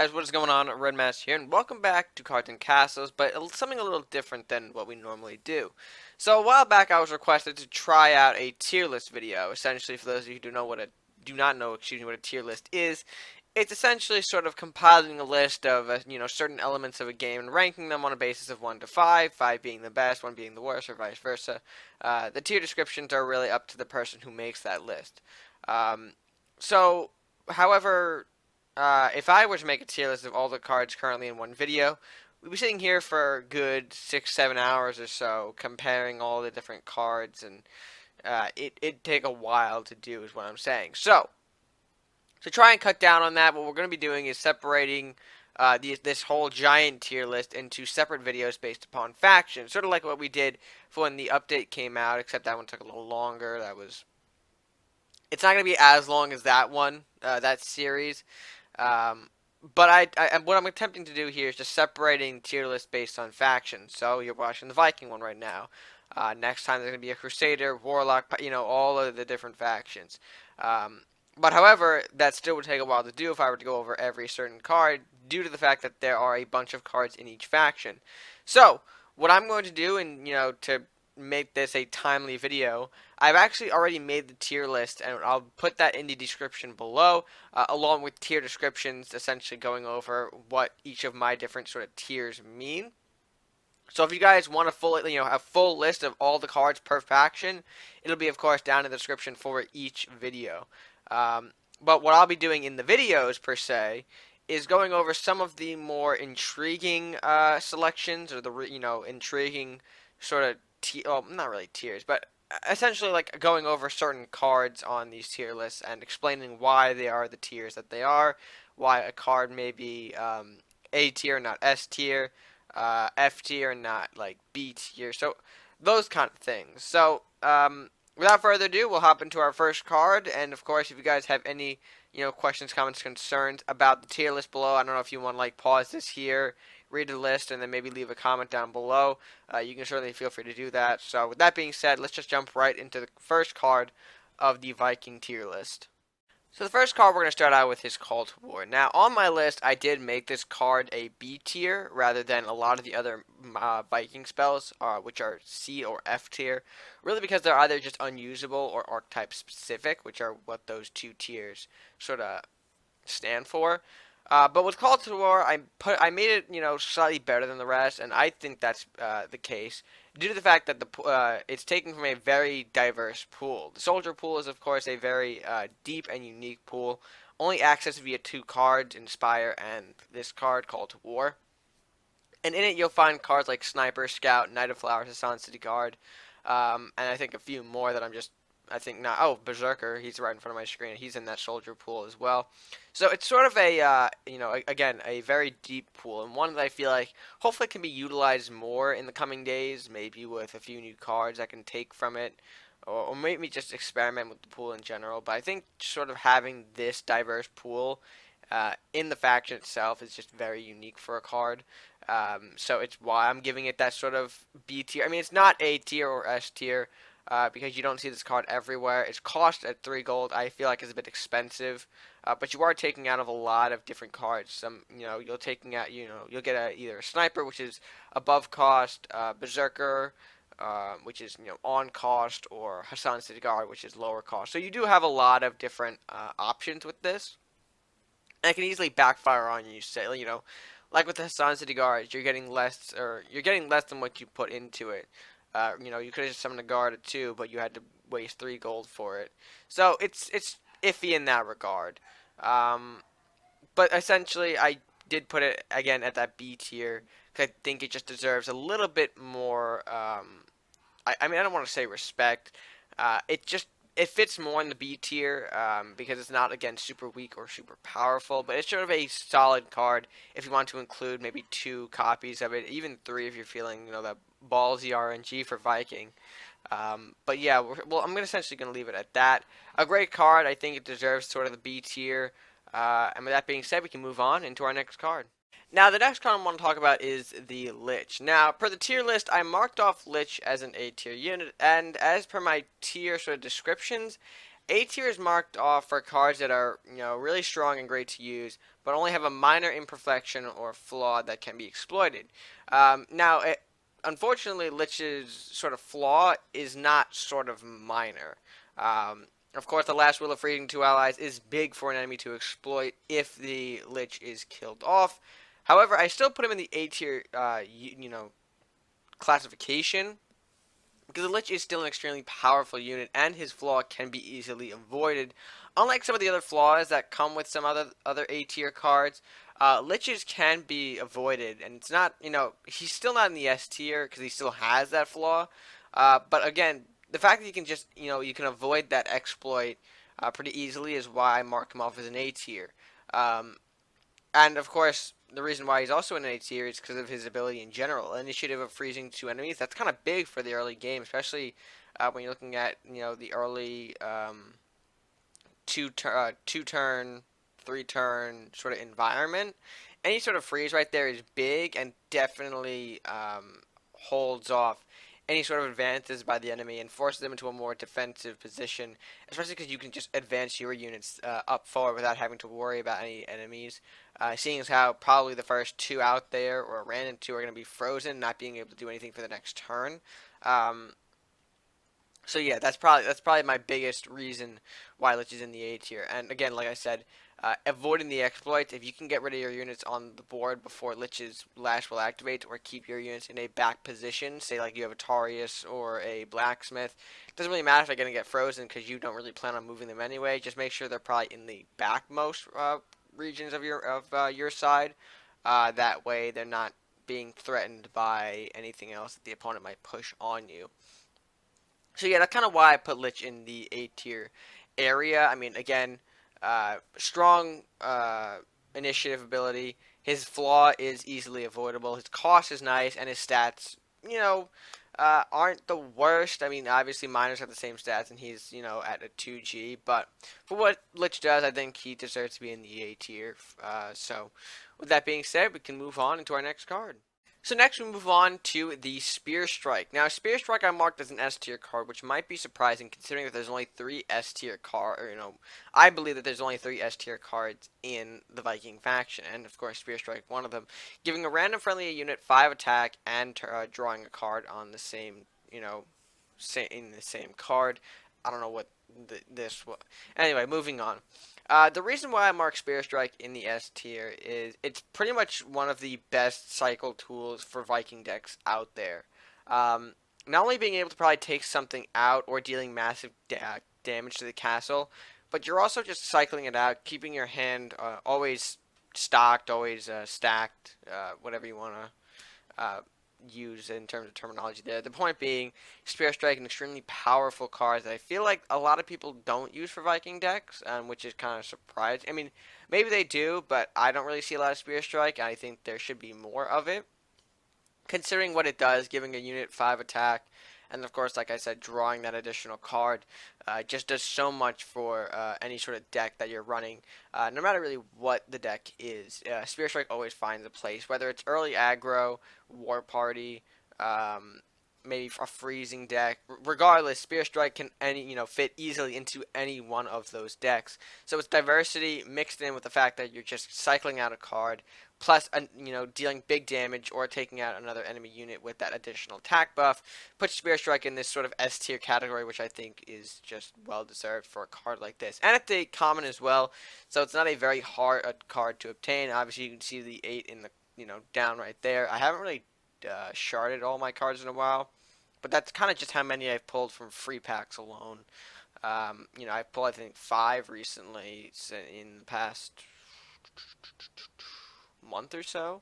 guys, what is going on? Red Mask here, and welcome back to Cards and Castles, but something a little different than what we normally do. So a while back, I was requested to try out a tier list video. Essentially, for those of you who do not know, what a tier list is, it's essentially sort of compiling a list of certain elements of a game and ranking them on a basis of 1 to 5, 5 being the best, 1 being the worst, or vice versa. The tier descriptions are really up to the person who makes that list. Um, so, however. If I were to make a tier list of all the cards currently in one video, we'd be sitting here for a good 6-7 hours or so comparing all the different cards, and it'd take a while to do, is what I'm saying. So, to try and cut down on that, what we're going to be doing is separating this whole giant tier list into separate videos based upon factions, sort of like what we did for when the update came out, except that one took a little longer. It's not going to be as long as that one, that series. Um, but what I'm attempting to do here is just separating tier lists based on factions. So you're watching the Viking one right now. Next time there's going to be a Crusader, Warlock, all of the different factions. But however, that still would take a while to do if I were to go over every certain card, due to the fact that there are a bunch of cards in each faction. So what I'm going to do, and to make this a timely video, I've actually already made the tier list, and I'll put that in the description below, along with tier descriptions, essentially going over what each of my different sort of tiers mean. So if you guys want a full list of all the cards per faction, it'll be, of course, down in the description for each video. But what I'll be doing in the videos, per se, is going over some of the more intriguing selections, or the intriguing sort of well, not really tiers, but essentially like going over certain cards on these tier lists and explaining why they are the tiers that they are, why a card may be A tier, not S tier, F tier, not like B tier. So those kind of things. So without further ado, we'll hop into our first card. And of course, if you guys have any questions, comments, concerns about the tier list below, I don't know if you want to like pause this here, read the list, and then maybe leave a comment down below. You can certainly feel free to do that. So with that being said, let's just jump right into the first card of the Viking tier list. So the first card we're going to start out with is Call to War. Now, on my list, I did make this card a B tier rather than a lot of the other Viking spells, which are C or F tier, really because they're either just unusable or archetype specific, which are what those two tiers sort of stand for. But with Call to War, I made it slightly better than the rest, and I think that's the case due to the fact that it's taken from a very diverse pool. The Soldier pool is, of course, a very deep and unique pool, only accessed via 2 cards, Inspire and this card, Call to War. And in it, you'll find cards like Sniper, Scout, Knight of Flowers, Hassan City Guard, and I think a few more that I think not. Oh, Berserker, he's right in front of my screen. He's in that Soldier pool as well. So it's sort of again, a very deep pool, and one that I feel like hopefully can be utilized more in the coming days, maybe with a few new cards I can take from it, or maybe just experiment with the pool in general. But I think sort of having this diverse pool in the faction itself is just very unique for a card. So it's why I'm giving it that sort of B tier. I mean, it's not A tier or S tier. Because you don't see this card everywhere. It's cost at 3 gold. I feel like it's a bit expensive, but you are taking out of a lot of different cards. Some, you'll taking out, you'll get either a Sniper, which is above cost, Berserker, which is on cost, or Hassan City Guard, which is lower cost. So you do have a lot of different options with this, and it can easily backfire on you. Say, like with the Hassan City Guard, you're getting less than what you put into it. You could have just summoned a guard at 2, but you had to waste 3 gold for it. So it's iffy in that regard. But essentially, I did put it again at that B tier because I think it just deserves a little bit more. I mean, I don't want to say respect. It fits more in the B tier because it's not, again, super weak or super powerful, but it's sort of a solid card if you want to include maybe 2 copies of it, even 3 if you're feeling that ballsy RNG for Viking. But yeah, I'm essentially going to leave it at that. A great card. I think it deserves sort of the B tier. And with that being said, we can move on into our next card. Now, the next card I want to talk about is the Lich. Now, per the tier list, I marked off Lich as an A tier unit, and as per my tier sort of descriptions, A tier is marked off for cards that are, really strong and great to use, but only have a minor imperfection or flaw that can be exploited. Unfortunately, Lich's sort of flaw is not sort of minor. Of course, the last will of freezing two allies is big for an enemy to exploit if the Lich is killed off. However, I still put him in the A tier, classification because the Lich is still an extremely powerful unit, and his flaw can be easily avoided. Unlike some of the other flaws that come with some other A tier cards, Liches can be avoided, and it's not, he's still not in the S tier because he still has that flaw. But again, the fact that you can just, you can avoid that exploit pretty easily is why I mark him off as an A tier. Um, and of course, the reason why he's also in an A tier is because of his ability in general. Initiative of freezing two enemies. That's kind of big for the early game, especially when you're looking at the early two turn, 3 turn sort of environment. Any sort of freeze right there is big and definitely holds off any sort of advances by the enemy and forces them into a more defensive position, especially because you can just advance your units up forward without having to worry about any enemies. Seeing as how probably the first two out there or random two are going to be frozen, not being able to do anything for the next turn. Um, so yeah, that's probably my biggest reason why Lich is in the A tier. And again, like I said, avoiding the exploits. If you can get rid of your units on the board before Lich's Lash will activate, or keep your units in a back position, say like you have a Tarius or a Blacksmith, it doesn't really matter if they're going to get frozen because you don't really plan on moving them anyway. Just make sure they're probably in the backmost regions of your side. That way, they're not being threatened by anything else that the opponent might push on you. So yeah, that's kind of why I put Lich in the A tier area. I mean, again, strong initiative ability. His flaw is easily avoidable. His cost is nice, and his stats, aren't the worst. I mean, obviously miners have the same stats, and he's at a 2G. But for what Lich does, I think he deserves to be in the A tier. So, with that being said, we can move on into our next card. So next we move on to the Spear Strike. Now Spear Strike I marked as an S tier card, which might be surprising considering that there's only 3 S tier cards, I believe that there's only 3 S tier cards in the Viking faction, and of course Spear Strike one of them, giving a random friendly unit 5 attack and drawing a card on the same, in the same card. I don't know what this was. Anyway, moving on. The reason why I mark Spear Strike in the S tier is it's pretty much one of the best cycle tools for Viking decks out there. Not only being able to probably take something out or dealing massive damage to the castle, but you're also just cycling it out, keeping your hand always stocked, always stacked, whatever you want to use in terms of terminology there. The point being, Spear Strike an extremely powerful card that I feel like a lot of people don't use for Viking decks, which is kind of surprising. I mean, maybe they do, but I don't really see a lot of Spear Strike, and I think there should be more of it. Considering what it does, giving a unit 5 attack, and of course, like I said, drawing that additional card, just does so much for any sort of deck that you're running, no matter really what the deck is. Spear Strike always finds a place, whether it's early aggro, war party, maybe a freezing deck. Regardless, Spear Strike can fit easily into any one of those decks. So it's diversity mixed in with the fact that you're just cycling out a card, plus dealing big damage or taking out another enemy unit with that additional attack buff. Puts Spear Strike in this sort of S tier category, which I think is just well deserved for a card like this. And it's a common as well, so it's not a very hard card to obtain. Obviously, you can see the 8 in the down right there. I haven't really sharded all my cards in a while, but that's kind of just how many I've pulled from free packs alone. I've pulled I think 5 recently in the past month or so.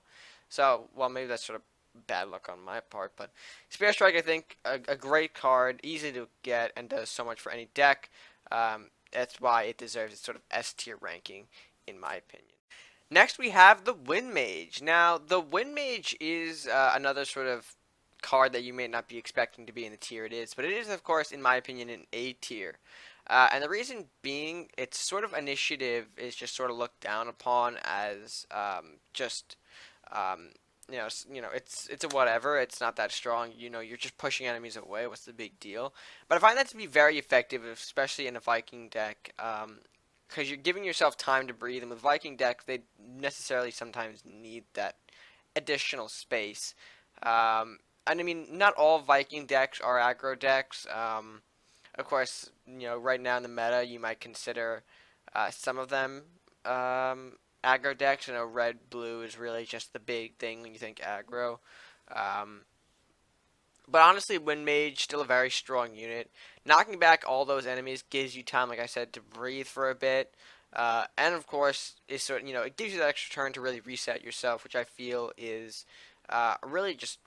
So, well, maybe that's sort of bad luck on my part, but Spear Strike, I think, a great card, easy to get, and does so much for any deck. That's why it deserves its sort of S tier ranking, in my opinion. Next, we have the Wind Mage. Now, the Wind Mage is another sort of card that you may not be expecting to be in the tier it is, but it is, of course, in my opinion, an A tier. And the reason being, its sort of initiative is just sort of looked down upon as just it's a whatever. It's not that strong. You're just pushing enemies away. What's the big deal? But I find that to be very effective, especially in a Viking deck, because you're giving yourself time to breathe. And with Viking decks, they necessarily sometimes need that additional space. And I mean, not all Viking decks are aggro decks. Of course, right now in the meta, you might consider some of them aggro decks. Red blue is really just the big thing when you think aggro. Um, but honestly, Wind Mage still a very strong unit. Knocking back all those enemies gives you time, like I said, to breathe for a bit. And of course, it gives you that extra turn to really reset yourself, which I feel is really just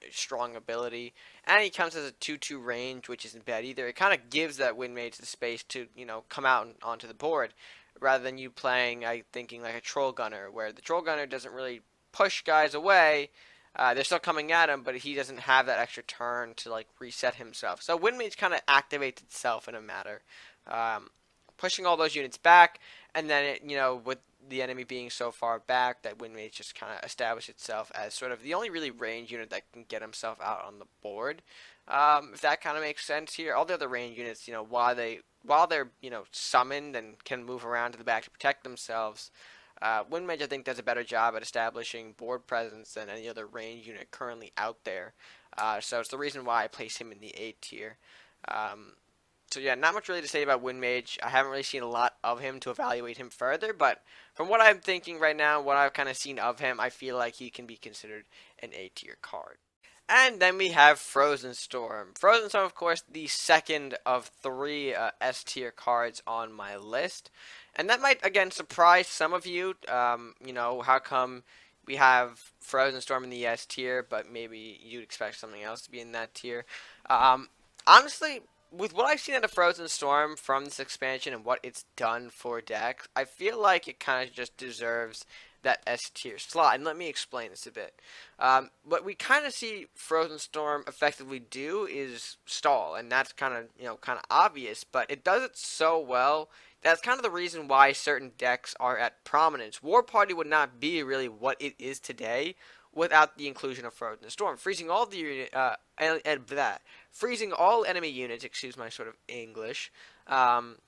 strong ability. And he comes as a 2/2 range, which isn't bad either. It kind of gives that Wind Mage the space to come out onto the board, rather than you playing, thinking like a Troll Gunner, where the Troll Gunner doesn't really push guys away. They're still coming at him, but he doesn't have that extra turn to like reset himself. So Wind Mage kind of activates itself in a matter, um, pushing all those units back, and then with the enemy being so far back, that Wind Mage just kind of established itself as sort of the only really range unit that can get himself out on the board. If that kind of makes sense here, all the other range units, while they're summoned and can move around to the back to protect themselves, Wind Mage, I think, does a better job at establishing board presence than any other range unit currently out there. So it's the reason why I place him in the A tier. Um, so yeah, not much really to say about Wind Mage. I haven't really seen a lot of him to evaluate him further, but from what I'm thinking right now, what I've kind of seen of him, I feel like he can be considered an A tier card. And then we have Frozen Storm. Frozen Storm, of course, the second of three S tier cards on my list. And that might, again, surprise some of you. How come we have Frozen Storm in the S tier, but maybe you'd expect something else to be in that tier? Honestly, with what I've seen out of Frozen Storm from this expansion and what it's done for decks, I feel like it kind of just deserves that S tier slot. And let me explain this a bit. What we kind of see Frozen Storm effectively do is stall, and that's kind of obvious, but it does it so well. That's kind of the reason why certain decks are at prominence. War Party would not be really what it is today without the inclusion of Frozen Storm, freezing all enemy units. Excuse my sort of English. Um,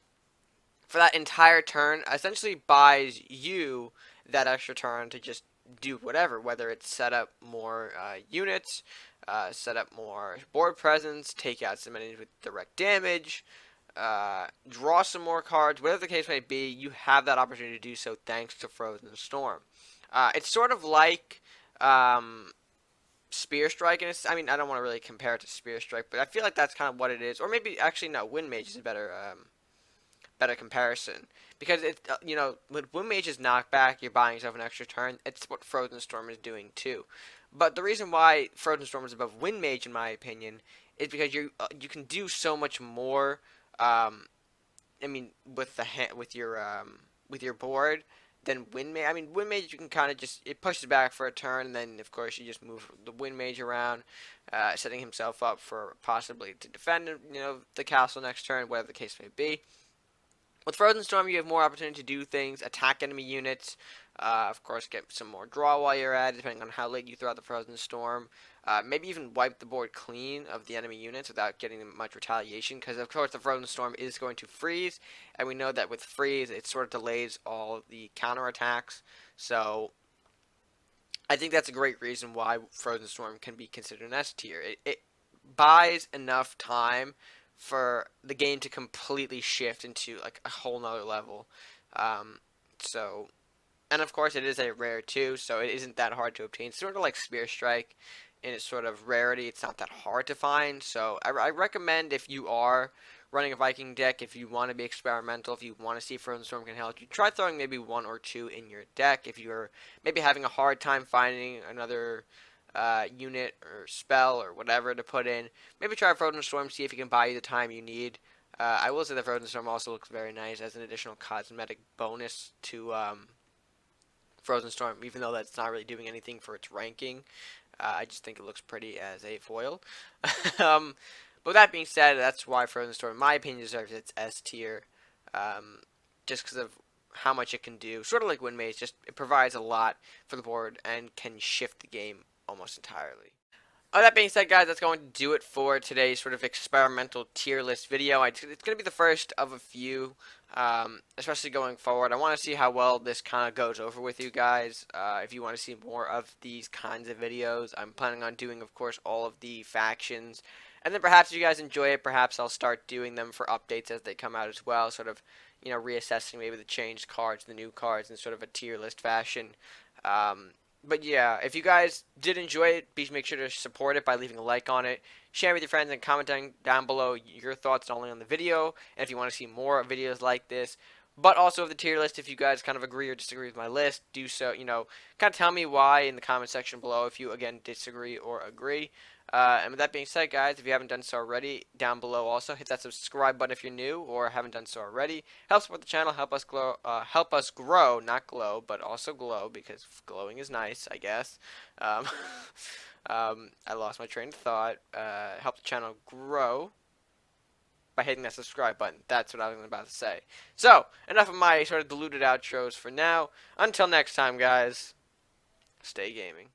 for that entire turn essentially buys you that extra turn to just do whatever, whether it's set up more units, set up more board presence, take out some enemies with direct damage, draw some more cards, whatever the case may be. You have that opportunity to do so thanks to Frozen Storm. It's sort of like Spear Strike, and I mean, I don't want to really compare it to Spear Strike, but I feel like that's kind of what it is. Or maybe actually no, Wind Mage is a better comparison, because with Wind Mage's knockback, you're buying yourself an extra turn. It's what Frozen Storm is doing too. But the reason why Frozen Storm is above Wind Mage, in my opinion, is because you can do so much more. I mean, with your board than Wind Mage. I mean, Wind Mage, you can kind of just, it pushes back for a turn, and then of course you just move the Wind Mage around, setting himself up for possibly to defend the castle next turn, whatever the case may be. With Frozen Storm, you have more opportunity to do things, attack enemy units, of course get some more draw while you're at it, depending on how late you throw out the Frozen Storm. Maybe even wipe the board clean of the enemy units without getting much retaliation, because of course the Frozen Storm is going to freeze, and we know that with freeze it sort of delays all the counterattacks. So I think that's a great reason why Frozen Storm can be considered an S tier. It buys enough time for the game to completely shift into like a whole nother level. Um, so, and of course it is a rare too, so it isn't that hard to obtain. It's sort of like Spear Strike in its sort of rarity. It's not that hard to find. So I recommend, if you are running a Viking deck, if you want to be experimental, if you want to see if Frozen Storm can help you, try throwing maybe one or two in your deck. If you're maybe having a hard time finding another unit or spell or whatever to put in, maybe try Frozen Storm, see if you can buy you the time you need. I will say that Frozen Storm also looks very nice as an additional cosmetic bonus to Frozen Storm, even though that's not really doing anything for its ranking. I just think it looks pretty as a foil. But with that being said, that's why Frozen Storm, in my opinion, deserves its S tier. Just because of how much it can do. Sort of like Win Mage, just it provides a lot for the board and can shift the game almost entirely. That being said, guys, that's going to do it for today's sort of experimental tier list video. It's going to be the first of a few, especially going forward. I want to see how well this kind of goes over with you guys. If you want to see more of these kinds of videos, I'm planning on doing, of course, all of the factions. And then perhaps if you guys enjoy it, perhaps I'll start doing them for updates as they come out as well, sort of, reassessing maybe the changed cards, the new cards in sort of a tier list fashion. But yeah, if you guys did enjoy it, please make sure to support it by leaving a like on it, sharing with your friends, and commenting down below your thoughts not only on the video, and if you want to see more videos like this, but also of the tier list. If you guys kind of agree or disagree with my list, do so, kind of tell me why in the comment section below if you, again, disagree or agree. And with that being said, guys, if you haven't done so already, down below also hit that subscribe button if you're new or haven't done so already. Help support the channel, help us grow, not glow, but also glow, because glowing is nice, I guess. Um, I lost my train of thought. Help the channel grow by hitting that subscribe button. That's what I was about to say. So, enough of my sort of diluted outros for now. Until next time, guys, stay gaming.